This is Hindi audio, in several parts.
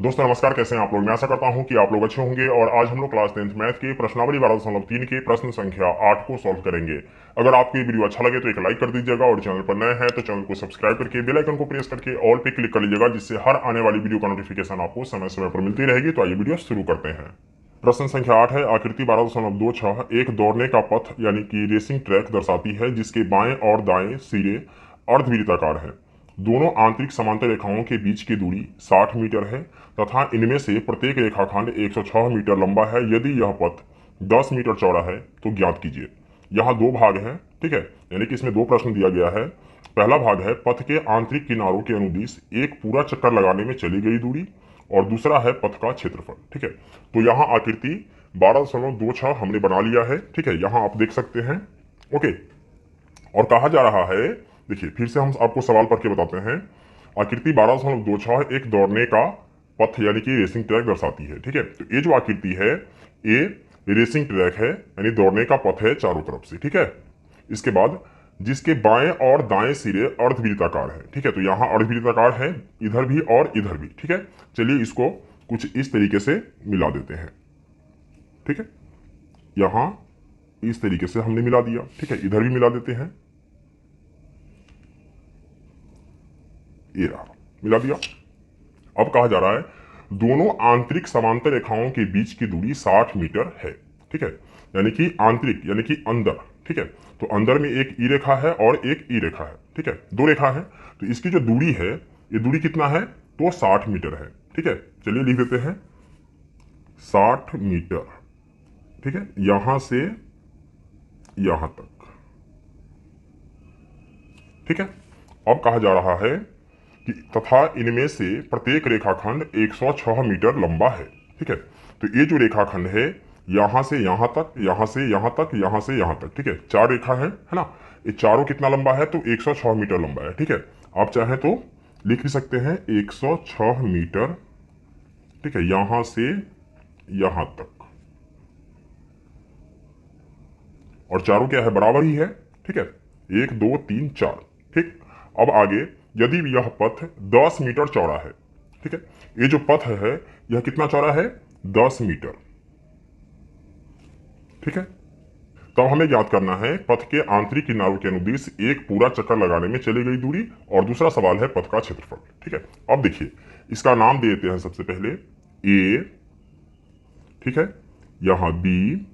दोस्तों नमस्कार, कैसे हैं आप लोग। मैं आशा करता हूं कि आप लोग अच्छे होंगे। और आज हम लोग क्लास 10th मैथ के प्रश्नावली 12.3 के प्रश्न संख्या 8 को सॉल्व करेंगे। अगर आपको ये वीडियो अच्छा लगे तो एक लाइक कर दीजिएगा, और चैनल पर नए हैं तो चैनल को सब्सक्राइब करके बेल आइकन को प्रेस करके ऑल पे क्लिक कर लीजिएगा, जिससे हर आने वाली वीडियो का नोटिफिकेशन आपको समय समय पर मिलती रहेगी। तो आइए वीडियो शुरू करते हैं। प्रश्न संख्या 8 है। आकृति 12.26 एक दौड़ने का पथ यानी कि रेसिंग ट्रैक दर्शाती है, जिसके बाएं और दाएं सिरे अर्धवृत्ताकार है। दोनों आंतरिक समांतर रेखाओं के बीच की दूरी 60 मीटर है तथा इनमें से प्रत्येक रेखाखंड 106 मीटर लंबा है। यदि यह पथ 10 मीटर चौड़ा है तो ज्ञात कीजिए। यहाँ दो भाग हैं, ठीक है, यानी कि इसमें दो प्रश्न दिया गया है। पहला भाग है पथ के आंतरिक किनारों के अनुदिश एक पूरा चक्कर लगाने में चली गई दूरी, और दूसरा है पथ का क्षेत्रफल। ठीक है, तो यहाँ आकृति 12.26 हमने बना लिया है। ठीक है, यहाँ आप देख सकते हैं। ओके, और कहा जा रहा है, देखिए फिर से हम आपको सवाल पढ़ के बताते हैं। आकृति 12.26 एक दौड़ने का पथ यानी कि रेसिंग ट्रैक दर्शाती है। ठीक है, तो ये जो आकृति है ये रेसिंग ट्रैक है, यानी दौड़ने का पथ है चारों तरफ से। ठीक है, इसके बाद जिसके बाएं और दाएं सिरे अर्धवृत्ताकार है। ठीक है, तो यहाँ अर्धवृत्ताकार है, इधर भी और इधर भी। ठीक है, चलिए इसको कुछ इस तरीके से मिला देते हैं। ठीक है, यहाँ इस तरीके से हमने मिला दिया। ठीक है, इधर भी मिला देते हैं, ये रहा, मिला दिया। अब कहा जा रहा है दोनों आंतरिक समांतर रेखाओं के बीच की दूरी 60 मीटर है। ठीक है, यानी कि आंतरिक यानी कि अंदर। ठीक है, तो अंदर में एक ई रेखा है और एक ई रेखा है। ठीक है, दो रेखा है, तो इसकी जो दूरी है, ये दूरी कितना है, तो 60 मीटर है। ठीक है, चलिए लिख देते हैं 60 मीटर। ठीक है, यहां से यहां तक। ठीक है, अब कहा जा रहा है कि तथा इनमें से प्रत्येक रेखाखंड 106 मीटर लंबा है। ठीक है, तो ये जो रेखाखंड है यहां से यहां तक, यहां से यहां तक, यहां से यहां तक। ठीक है, चार रेखा है ना। ये चारों कितना लंबा है, तो 106 मीटर लंबा है। ठीक है, आप चाहें तो लिख भी सकते हैं 106 मीटर। ठीक है, यहां से यहां तक, और चारों क्या है, बराबर ही है। ठीक है, 1 2 3 4। ठीक, अब आगे यदि यह पथ 10 मीटर चौड़ा है। ठीक है, ये जो पथ है यह कितना चौड़ा है, 10 मीटर। ठीक है, तब हमें याद करना है पथ के आंतरिक किनारों के अनुदिश एक पूरा चक्कर लगाने में चली गई दूरी, और दूसरा सवाल है पथ का क्षेत्रफल। ठीक है, अब देखिए इसका नाम दे देते हैं सबसे पहले ए। ठीक है, यहां बी,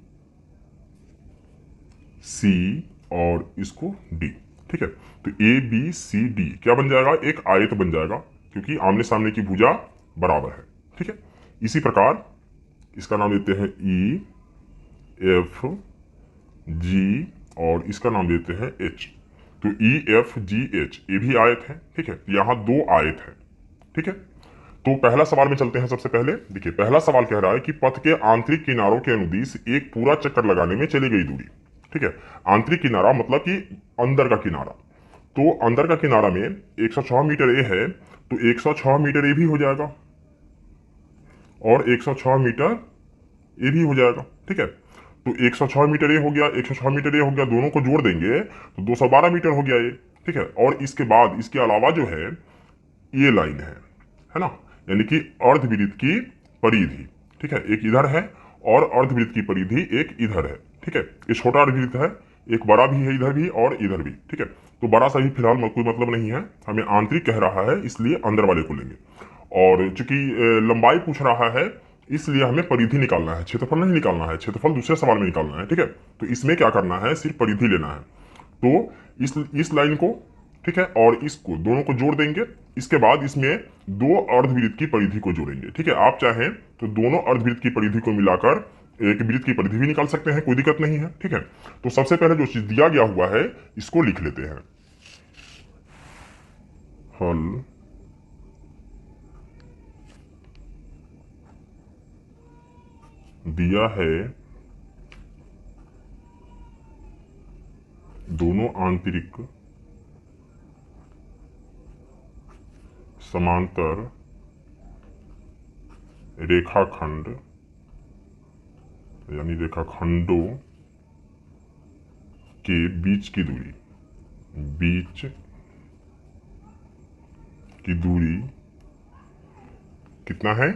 सी, और इसको डी। ठीक है, तो ए बी सी डी क्या बन जाएगा, एक आयत बन जाएगा, क्योंकि आमने सामने की भुजा बराबर है। ठीक है, इसी प्रकार इसका नाम देते हैं ई एफ जी, और इसका नाम देते हैं एच। तो ई एफ जी एच ये भी आयत है। ठीक है, यहां दो आयत है। ठीक है, तो पहला सवाल में चलते हैं। सबसे पहले देखिए पहला सवाल कह रहा है कि पथ के आंतरिक किनारों के अनुदिश एक पूरा चक्कर लगाने में चली गई दूरी। ठीक है, आंतरिक किनारा मतलब कि अंदर का किनारा। तो अंदर का किनारा में 106 मीटर ए है, तो 106 मीटर ए भी हो जाएगा, और 106 मीटर ए भी हो जाएगा। ठीक है, तो 106 मीटर ए हो गया, 106 मीटर ए हो गया, दोनों को जोड़ देंगे तो 212 मीटर हो गया ये। ठीक है, और इसके बाद इसके अलावा जो है ये लाइन है ना, यानी कि अर्धवृत्त की परिधि। ठीक है, एक इधर है और अर्धवृत्त की परिधि एक इधर है। ठीक है, ये छोटा अर्धवृत्त है, एक बड़ा भी है इधर भी और इधर भी। ठीक है, तो बड़ा सा ही फिलहाल कोई मतलब नहीं है, हमें आंतरिक कह रहा है इसलिए अंदर वाले को लेंगे। और चूंकि लंबाई पूछ रहा है इसलिए हमें परिधि निकालना है, क्षेत्रफल नहीं निकालना है। क्षेत्रफल दूसरे सवाल में निकालना है। ठीक है, तो इसमें क्या करना है, सिर्फ परिधि लेना है। तो इस लाइन को, ठीक है, और इसको दोनों को जोड़ देंगे। इसके बाद इसमें दो अर्धवृत्त की परिधि को जोड़ेंगे। ठीक है, आप चाहें तो दोनों अर्धवृत्त की परिधि को मिलाकर एक वृत्त की परिधि भी निकाल सकते हैं, कोई दिक्कत नहीं है। ठीक है, तो सबसे पहले जो चीज दिया गया हुआ है इसको लिख लेते हैं। हल दिया है दोनों आंतरिक समांतर रेखाखंड यानी रेखाखंडों के बीच की दूरी, बीच की दूरी कितना है,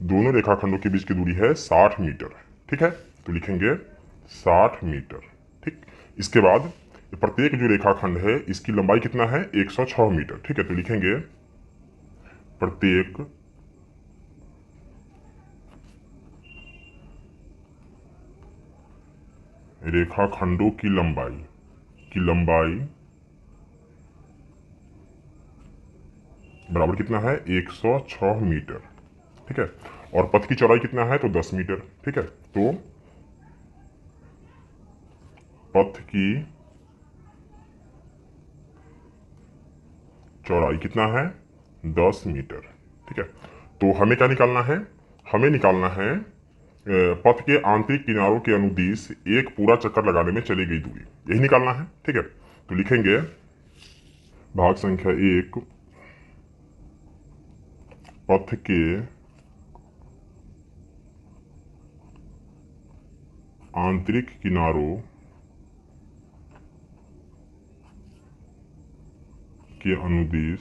दोनों रेखाखंडों के बीच की दूरी है 60 मीटर। ठीक है, तो लिखेंगे 60 मीटर। ठीक, इसके बाद प्रत्येक जो रेखाखंड है इसकी लंबाई कितना है, 106 मीटर। ठीक है, तो लिखेंगे प्रत्येक रेखाखंडों की लंबाई बराबर कितना है, 106 मीटर। ठीक है, और पथ की चौड़ाई कितना है, तो 10 मीटर। ठीक है, तो पथ की चौड़ाई कितना है, 10 मीटर। ठीक है, तो हमें क्या निकालना है, हमें निकालना है पथ के आंतरिक किनारों के अनुदिश एक पूरा चक्कर लगाने में चली गई दूरी, यही निकालना है। ठीक है, तो लिखेंगे भाग संख्या 1 पथ के आंतरिक किनारों के अनुदिश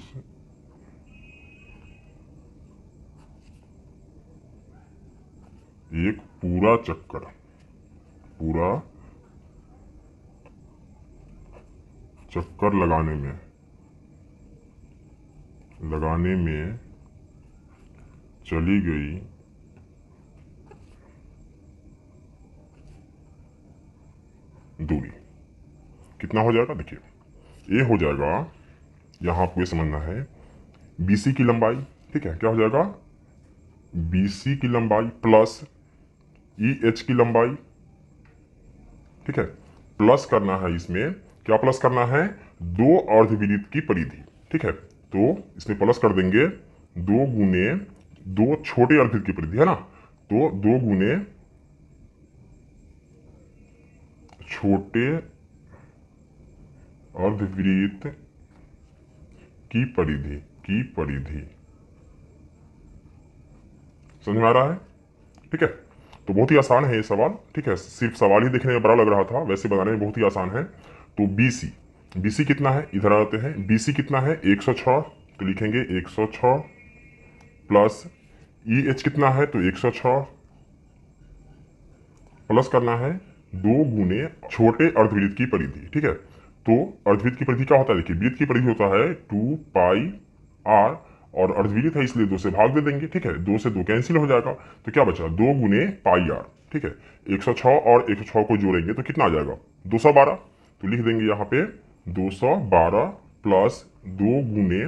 एक पूरा चक्कर लगाने में चली गई दूरी कितना हो जाएगा। देखिए, ये हो जाएगा, यहां आपको ये समझना है, BC की लंबाई। ठीक है, क्या हो जाएगा, BC की लंबाई प्लस EH की लंबाई। ठीक है, प्लस करना है, इसमें क्या प्लस करना है, 2 अर्धवृत्त की परिधि। ठीक है, तो इसमें प्लस कर देंगे 2 गुने 2 छोटे अर्धवृत्त की परिधि है ना, तो 2 गुने छोटे अर्धवृत्त की परिधि समझ में आ रहा है। ठीक है, तो बहुत ही आसान है ये सवाल। ठीक है, सिर्फ सवाल ही देखने में बड़ा लग रहा था, वैसे बनाने में बहुत ही आसान है। तो BC कितना है, इधर आते हैं, BC कितना है, 106, तो लिखेंगे 106 प्लस EH कितना है, तो 106 प्लस करना है 2 गुने छोटे अर्धवृत्त की परिधि। ठीक है, तो अर्धवृत्त की परिधि क्या होता है, देखिए वृत्त की परिधि होता है 2 पाई r, और अर्धवृत्त है इसलिए 2 से भाग दे देंगे। ठीक है, 2 से 2 कैंसिल हो जाएगा, तो क्या बचा, 2 गुने पाई r। ठीक है, 106 और 106 को जोड़ेंगे तो कितना आ जाएगा, 212। तो लिख देंगे यहाँ पे 212 प्लस 2 गुने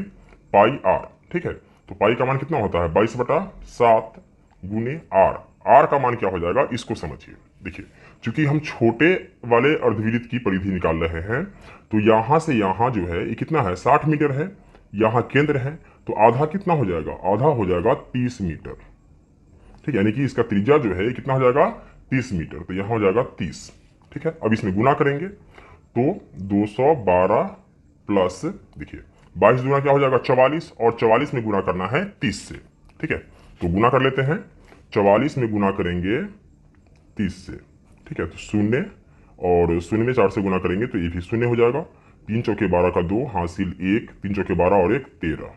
पाई r। ठीक है, तो पाई का मान कितना होता है, 22/7 गुने r का मान क्या हो जाएगा, इसको समझिए। देखिए, चूंकि हम छोटे वाले अर्धवृत्त की परिधि निकाल रहे हैं, तो यहां से यहां जो है ये कितना है, 60 मीटर है, यहां केंद्र है, तो आधा कितना हो जाएगा, आधा हो जाएगा 30 मीटर। ठीक है, यानी कि इसका त्रिज्या जो है कितना हो जाएगा, 30 मीटर, तो यहां हो जाएगा 30। ठीक है, अब इसमें गुना करेंगे तो 212 प्लस, देखिए 22 गुना क्या हो जाएगा, 44, और 44 में गुना करना है 30 से। ठीक है, तो गुना कर लेते हैं, 44 में गुना करेंगे 30 से। ठीक है, तो 0 और 0 में 4 से गुना करेंगे तो ये भी 0 हो जाएगा। 3 चौके 12 का 2 हासिल 1, 3 चौके 12 और 1 13,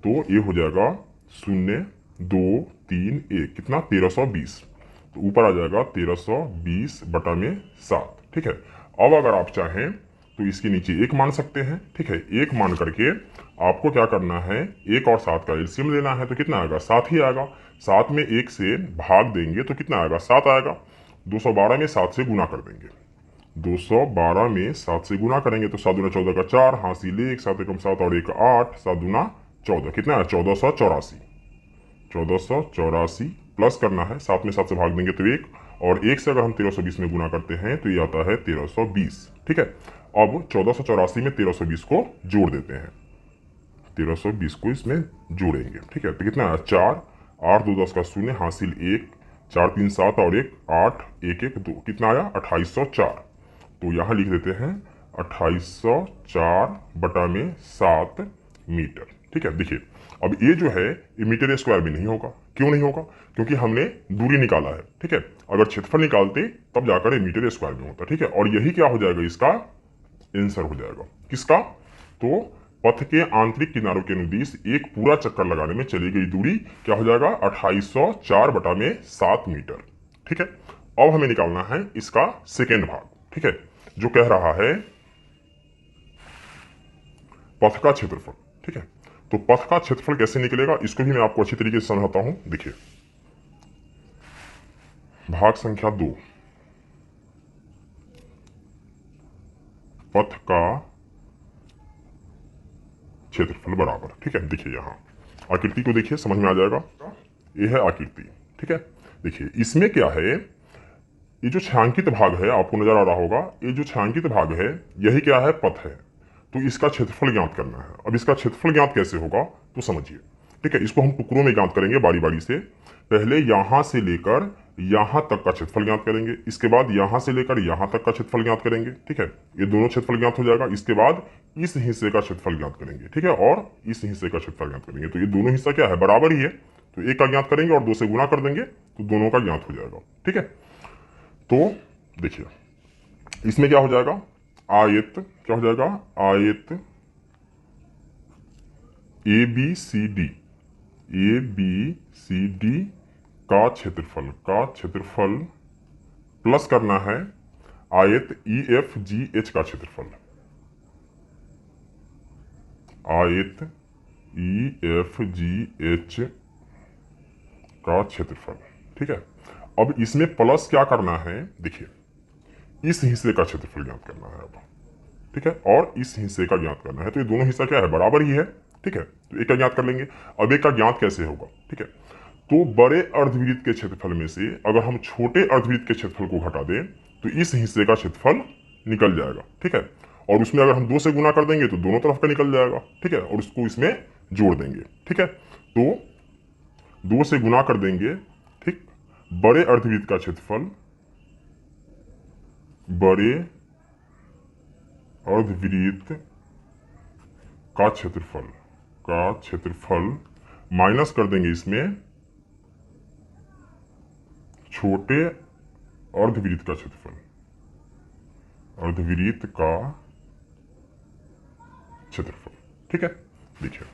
तो ये हो जाएगा 0 2 3 1, कितना, 1320। तो ऊपर आ जाएगा 1320/7। ठीक है, अब अगर आप चाहें तो इसके नीचे 1 मान सकते हैं। ठीक है, 1 मान करके आपको क्या करना है, 1 और 7 का एलसीएम लेना है, तो कितना आएगा, 7 ही आएगा। 7 में 1 से भाग देंगे तो कितना आएगा, 7 आएगा। 212 में 7 से गुना कर देंगे, 212 में 7 से गुना करेंगे तो 7 दूना 14 का 4 हासिल 1, 7 एकम 7 और 1 8, 7 दूना 14, कितना है, 1484। 1484 प्लस करना है, 7 में 7 से भाग देंगे तो 1, और 1 से अगर हम 1320 में गुना करते हैं तो ये आता है 1320। ठीक है, अब 1484 में 1320 को जोड़ देते हैं, 1320 को इसमें जोड़ेंगे। ठीक है, तो कितना है, 4 8 2 10 का 0 हासिल 1, 4 3 7 और 1 8 1 1 2, कितना आया, 2804। तो यहाँ लिख देते हैं 2804/7 मीटर। ठीक है, देखिए अब ये जो है ये मीटर स्क्वायर में नहीं होगा। क्यों नहीं होगा, क्योंकि हमने दूरी निकाला है। ठीक है, अगर क्षेत्रफल निकालते तब जाकर ये मीटर स्क्वायर में होता। ठीक है, और यही क्या हो जाएगा, इसका आंसर हो जाएगा, किसका, तो पथ के आंतरिक किनारों के अनुदिश एक पूरा चक्कर लगाने में चली गई दूरी क्या हो जाएगा, 2804/7 मीटर। ठीक है, अब हमें निकालना है इसका सेकेंड भाग। ठीक है, जो कह रहा है पथ का क्षेत्रफल। ठीक है, तो पथ का क्षेत्रफल कैसे निकलेगा इसको भी मैं आपको अच्छी तरीके से समझाता हूं। देखिए, भाग संख्या 2, पथ का क्षेत्रफल बराबर। ठीक है, देखिए यहां आकृति को देखिए, समझ में आ जाएगा। ये है आकृति। ठीक है, देखिए इसमें क्या है, ये जो छायांकित भाग है आपको नजर आ रहा होगा, ये जो छायांकित भाग है यही क्या है, पथ है। तो इसका क्षेत्रफल ज्ञात करना है। अब इसका क्षेत्रफल ज्ञात कैसे होगा तो समझिए। ठीक है, इसको हम टुकड़ों में ज्ञात करेंगे बारी बारी से। पहले यहां से लेकर यहां तक का क्षेत्रफल ज्ञात करेंगे, इसके बाद यहां से लेकर यहां तक का क्षेत्रफल ज्ञात करेंगे। ठीक है, ये दोनों क्षेत्रफल ज्ञात हो जाएगा। इसके बाद इस हिस्से का क्षेत्रफल ज्ञात करेंगे। ठीक है, और इस हिस्से का क्षेत्रफल ज्ञात करेंगे। तो ये दोनों हिस्सा क्या है, बराबर ही है। तो एक का ज्ञात करेंगे और 2 से गुना कर देंगे तो दोनों का ज्ञात हो जाएगा। ठीक है, तो देखिए इसमें क्या हो जाएगा, आयत क्या हो जाएगा, आयत ए बी सी डी का क्षेत्रफल प्लस करना है आयत ई एफ जी एच का क्षेत्रफल, आयत ई एफ जी एच का क्षेत्रफल। ठीक है, अब इसमें प्लस क्या करना है, देखिए इस हिस्से का क्षेत्रफल ज्ञात करना है अब। ठीक है, और इस हिस्से का ज्ञात करना है। तो ये दोनों हिस्सा क्या है, बराबर ही है। ठीक है, तो एक का ज्ञात कर लेंगे। अब एक का ज्ञात कैसे होगा, ठीक है, तो बड़े अर्धवृत्त के क्षेत्रफल में से अगर हम छोटे अर्धवृत्त के क्षेत्रफल को घटा दें तो इस हिस्से का क्षेत्रफल निकल जाएगा। ठीक है, और उसमें अगर हम 2 से गुना कर देंगे तो दोनों तरफ का निकल जाएगा। ठीक है, और उसको इसमें जोड़ देंगे। ठीक है, तो 2 से गुना कर देंगे। ठीक, बड़े अर्धवृत्त का क्षेत्रफल, बड़े अर्धवृत्त का क्षेत्रफल माइनस कर देंगे इसमें छोटे अर्धवृत्त का क्षेत्रफल, अर्धवृत्त का क्षेत्रफल। ठीक है, देखिए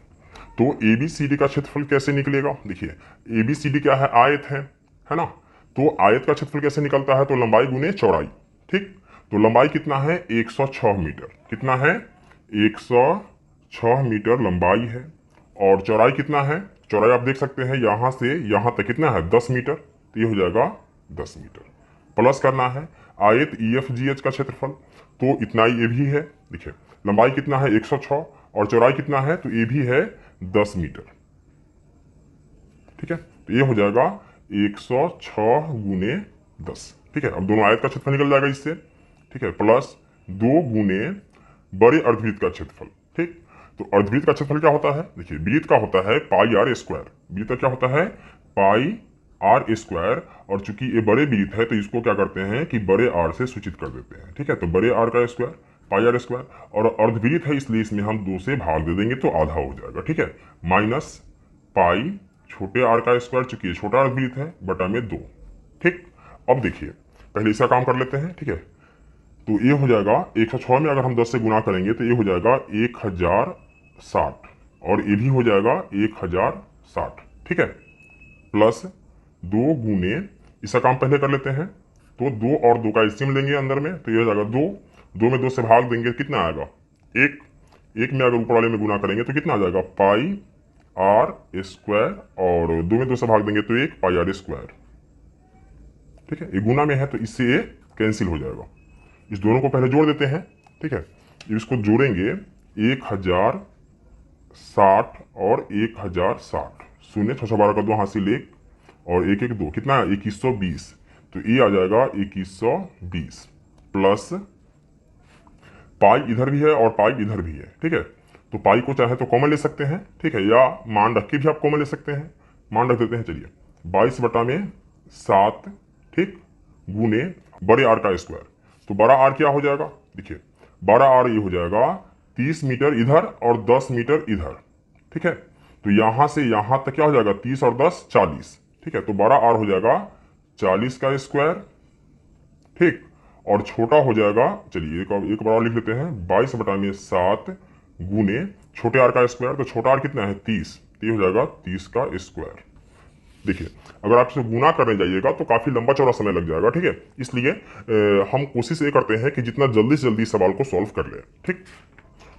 तो एबीसीडी का क्षेत्रफल कैसे निकलेगा, देखिए एबीसीडी क्या है, आयत है ना। तो आयत का क्षेत्रफल कैसे निकलता है, तो लंबाई गुने चौड़ाई। ठीक, तो लंबाई कितना है, 106 मीटर। कितना है, 106 मीटर लंबाई है। और चौड़ाई कितना है, चौड़ाई आप देख सकते हैं यहां से यहां तक कितना है, 10 मीटर। तो ये हो जाएगा 10 मीटर। प्लस करना है आयत ई एफ जी एच का क्षेत्रफल, तो इतना ये भी है। देखिए लंबाई कितना है, 106, और चौड़ाई कितना है, तो ये भी है 10 मीटर। ठीक है, तो ये हो जाएगा 106 गुने 10। ठीक है, अब दोनों आयत का क्षेत्रफल निकल जाएगा इससे। ठीक है, प्लस 2 गुने बड़े अर्धवृत्त का क्षेत्रफल। ठीक, तो अर्धवृत्त का क्षेत्रफल क्या होता है, देखिए वृत्त का होता है पाई आर स्क्वायर। वृत्त का क्या होता है, पाई आर स्क्वायर। और चूंकि ये बड़े वृत्त है तो इसको क्या करते हैं कि बड़े आर से सूचित कर देते हैं। ठीक है, तो बड़े आर का स्क्वायर पाई आर स्क्वायर, और अर्धवृत्त है इसलिए इसमें हम 2 से भाग दे देंगे तो आधा हो जाएगा। ठीक है, माइनस पाई छोटे आर का स्क्वायर, चूंकि ये छोटा अर्धवृत्त है, बटा में 2। ठीक, अब देखिए पहले इसका काम कर लेते हैं। ठीक है, तो ये हो जाएगा 106 में अगर हम 10 से गुना करेंगे तो ये हो जाएगा 1060, और ये भी हो जाएगा 1060। ठीक है, प्लस 2 गुने, इसका काम पहले कर लेते हैं। तो 2 और 2 का एलसीएम लेंगे अंदर में, तो ये हो जाएगा 2 में 2 से भाग देंगे कितना आएगा, 1 में अगर ऊपर वाले में गुना करेंगे तो कितना आ जाएगा, पाई आर स्क्वायर, और 2 में 2 से भाग देंगे तो 1 पाई आर स्क्वायर। ठीक है, ये गुना में है तो इससे ये कैंसिल हो जाएगा। इस दोनों को पहले जोड़ देते हैं। ठीक है, इसको जोड़ेंगे 1060 और 1060, 0 6 12 का 2 हासिल 1 और 1 1 2, कितना है 2120। तो ये आ जाएगा 2120, प्लस पाई इधर भी है और पाई इधर भी है। ठीक है, तो पाई को चाहे तो कॉमन ले सकते हैं। ठीक है, या मान रख के भी आप कॉमन ले सकते हैं। मान रख देते हैं, चलिए 22/7। ठीक, गुने बड़े आर का स्क्वायर। तो बड़ा आर क्या हो जाएगा, देखिए बड़ा आर ये हो जाएगा 30 मीटर इधर और 10 मीटर इधर। ठीक है, तो यहां से यहां तक क्या हो जाएगा, 30 और 10 40। ठीक है, तो बड़ा आर हो जाएगा 40 का स्क्वायर। ठीक, और छोटा हो जाएगा, चलिए एक बड़ा लिख लेते हैं, 22/7 गुने छोटे आर का स्क्वायर, तो छोटा आर कितना है 30, तो ये हो जाएगा 30 का स्क्वायर। देखिए अगर आप इसे गुना करने जाइएगा तो काफी लंबा चौड़ा समय लग जाएगा, ठीक है। इसलिए हम कोशिश ये करते हैं कि जितना जल्दी से जल्दी सवाल को सॉल्व कर ले, ठीक।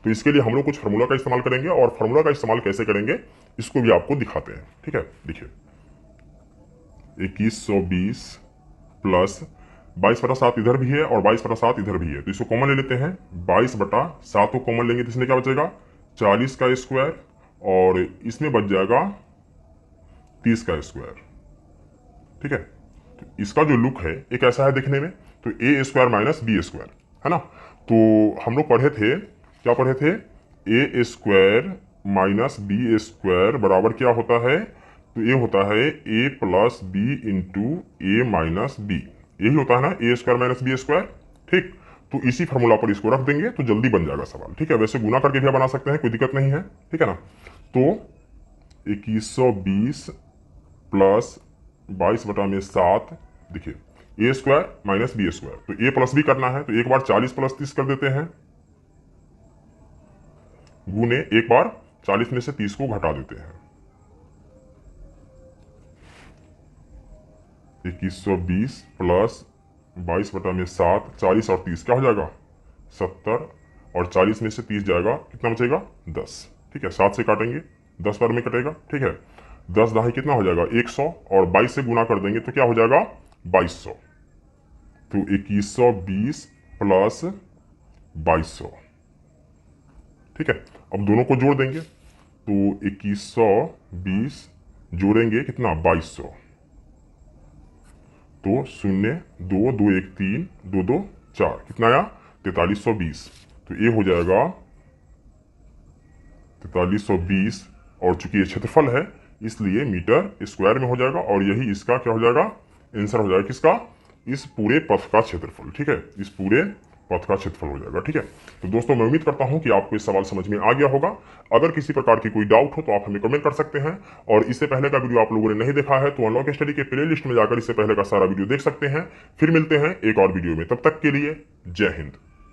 तो इसके लिए हम लोग कुछ फार्मूला का इस्तेमाल करेंगे, और फार्मूला का इस्तेमाल कैसे करेंगे इसको भी आपको दिखाते हैं, ठीक है। देखिए 2120 प्लस 22/7 इधर भी है और 22/7 इधर भी है, तो इसको कॉमन ले लेते हैं। 22/7 को कॉमन लेंगे तो इसमें क्या बचेगा 40 का स्क्वायर, और इसमें बच जाएगा 30 का स्क्वायर, ठीक है। तो इसका जो लुक है एक ऐसा है दिखने में, तो ए स्क्वायर माइनस बी स्क्वायर है ना। तो हम लोग पढ़े थे, क्या पढ़े थे, ए स्क्वायर माइनस बी स्क्वायर बराबर क्या होता है, तो ये होता है ए प्लस बी इंटू ए माइनस बी, यही होता है ना ए स्क्वायर माइनस बी स्क्वायर, ठीक। तो इसी फार्मूला पर इसको रख देंगे तो जल्दी बन जाएगा सवाल, ठीक है। वैसे गुना करके भी बना सकते हैं, कोई दिक्कत नहीं है, ठीक है ना। तो 2120 प्लस 22/7, देखिए ए स्क्वायर माइनस बी स्क्वायर, तो ए प्लस बी करना है तो एक बार 40 प्लस 30 कर देते हैं, गुने एक बार 40 में से 30 को घटा देते हैं। 2120 प्लस 22/7, 40 और 30 क्या हो जाएगा 70, और 40 में से 30 जाएगा, कितना बचेगा 10, ठीक है। 7 से काटेंगे 10 बार में कटेगा, ठीक है। 10 दहाई कितना हो जाएगा 100, और 22 से गुना कर देंगे तो क्या हो जाएगा 2200। तो 2120 प्लस 2200, ठीक है। अब दोनों को जोड़ देंगे तो 2120 जोड़ेंगे कितना 2200, तो 0 2 2 1 3 2 2 4, कितना आया 4320। तो ये हो जाएगा 4320, और चूंकि ये क्षेत्रफल है इसलिए मीटर स्क्वायर में हो जाएगा, और यही इसका क्या हो जाएगा आंसर हो जाएगा, किसका, इस पूरे पथ का क्षेत्रफल, ठीक है। इस पूरे पथ का क्षेत्रफल हो जाएगा, ठीक है। तो दोस्तों मैं उम्मीद करता हूं कि आपको इस सवाल समझ में आ गया होगा। अगर किसी प्रकार की कोई डाउट हो तो आप हमें कमेंट कर सकते हैं, और इससे पहले का वीडियो आप लोगों ने नहीं देखा है तो अनलॉक स्टडी के प्ले लिस्ट में जाकर इससे पहले का सारा वीडियो देख सकते हैं। फिर मिलते हैं एक और वीडियो में, तब तक के लिए जय हिंद।